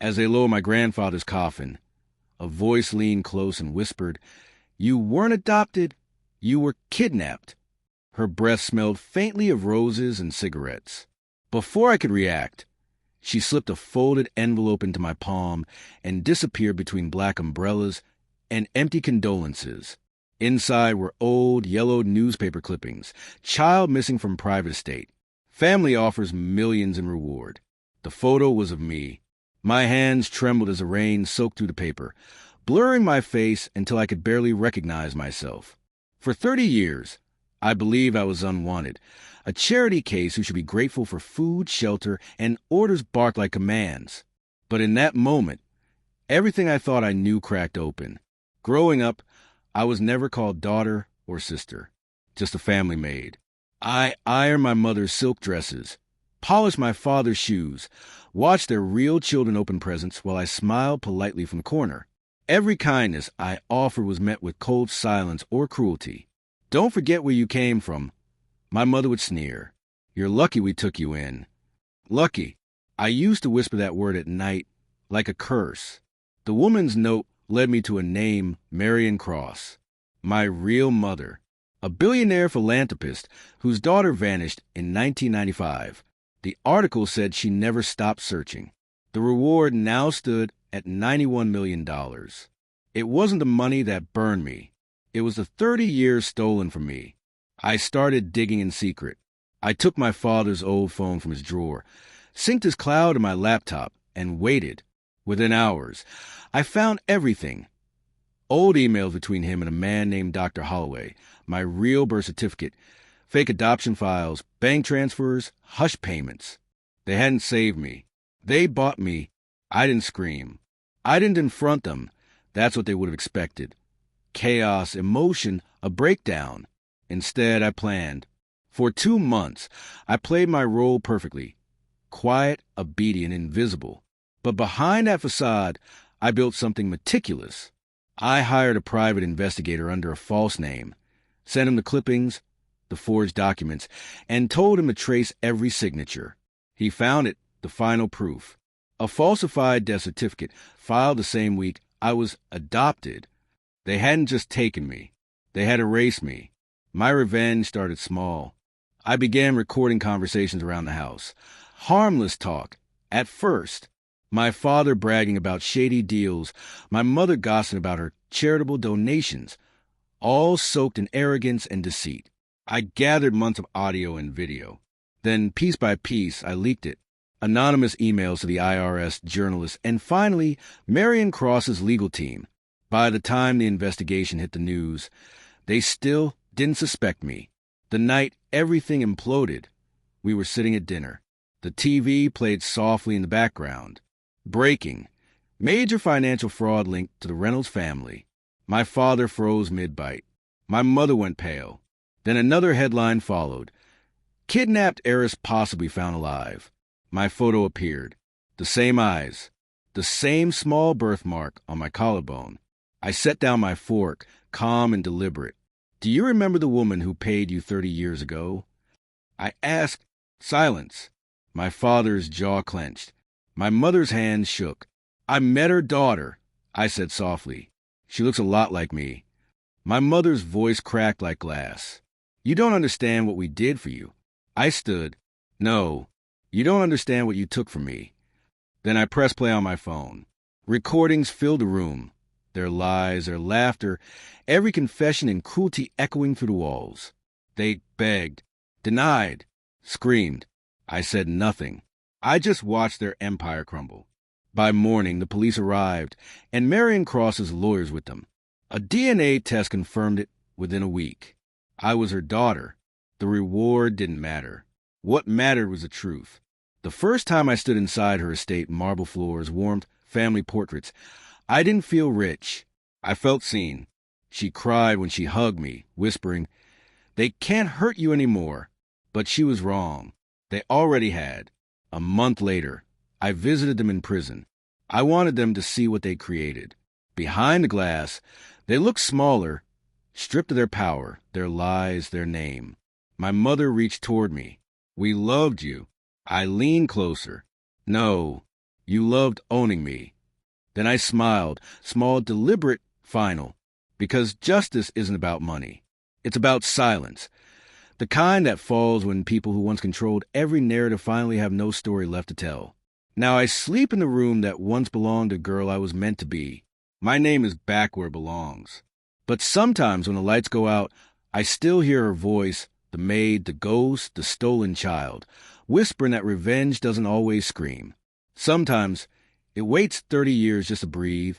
As they lowered my grandfather's coffin, a voice leaned close and whispered, "You weren't adopted, you were kidnapped." Her breath smelled faintly of roses and cigarettes. Before I could react, she slipped a folded envelope into my palm and disappeared between black umbrellas and empty condolences. Inside were old, yellowed newspaper clippings, child missing from private estate. Family offers millions in reward. The photo was of me. My hands trembled as the rain soaked through the paper, blurring my face until I could barely recognize myself. For 30 years, I believed I was unwanted, a charity case who should be grateful for food, shelter, and orders barked like commands. But in that moment, everything I thought I knew cracked open. Growing up, I was never called daughter or sister, just a family maid. I ironed my mother's silk dresses, polished my father's shoes, watched their real children open presents while I smiled politely from the corner. Every kindness I offered was met with cold silence or cruelty. "Don't forget where you came from," my mother would sneer. "You're lucky we took you in." Lucky. I used to whisper that word at night like a curse. The woman's note led me to a name, Marion Cross. My real mother. A billionaire philanthropist whose daughter vanished in 1995. The article said she never stopped searching. The reward now stood at $91 million. It wasn't the money that burned me. It was the 30 years stolen from me. I started digging in secret. I took my father's old phone from his drawer, synced his cloud to my laptop, and waited. Within hours, I found everything. Old emails between him and a man named Dr. Holloway, my real birth certificate, fake adoption files, bank transfers, hush payments. They hadn't saved me. They bought me. I didn't scream. I didn't confront them. That's what they would have expected. Chaos, emotion, a breakdown. Instead, I planned. For 2 months, I played my role perfectly. Quiet, obedient, invisible. But behind that facade, I built something meticulous. I hired a private investigator under a false name, sent him the clippings, the forged documents, and told him to trace every signature. He found it, the final proof. A falsified death certificate filed the same week I was adopted. They hadn't just taken me. They had erased me. My revenge started small. I began recording conversations around the house. Harmless talk, at first. My father bragging about shady deals, my mother gossiping about her charitable donations, all soaked in arrogance and deceit. I gathered months of audio and video. Then, piece by piece, I leaked it. Anonymous emails to the IRS, journalists, and finally, Marion Cross's legal team. By the time the investigation hit the news, they still didn't suspect me. The night everything imploded, we were sitting at dinner. The TV played softly in the background. Breaking. Major financial fraud linked to the Reynolds family. My father froze mid-bite. My mother went pale. Then another headline followed. Kidnapped heiress possibly found alive. My photo appeared. The same eyes. The same small birthmark on my collarbone. I set down my fork, calm and deliberate. "Do you remember the woman who paid you 30 years ago?" I asked. Silence. My father's jaw clenched. My mother's hands shook. "I met her daughter," I said softly. "She looks a lot like me." My mother's voice cracked like glass. "You don't understand what we did for you." I stood. "No, you don't understand what you took from me." Then I pressed play on my phone. Recordings filled the room. Their lies, their laughter, every confession and cruelty echoing through the walls. They begged, denied, screamed. I said nothing. I just watched their empire crumble. By morning, the police arrived, and Marion Cross's lawyers with them. A DNA test confirmed it within a week. I was her daughter. The reward didn't matter. What mattered was the truth. The first time I stood inside her estate, marble floors, warmth, family portraits, I didn't feel rich. I felt seen. She cried when she hugged me, whispering, "They can't hurt you anymore." But she was wrong. They already had. A month later, I visited them in prison. I wanted them to see what they created. Behind the glass, they looked smaller, stripped of their power, their lies, their name. My mother reached toward me. "We loved you." I leaned closer. "No, You loved owning me. Then I smiled, small, deliberate, final. Because justice isn't about money. It's about silence. The kind that falls when people who once controlled every narrative finally have no story left to tell. Now I sleep in the room that once belonged to a girl I was meant to be. My name is back where it belongs. But sometimes when the lights go out, I still hear her voice, the maid, the ghost, the stolen child, whispering that revenge doesn't always scream. Sometimes it waits 30 years just to breathe,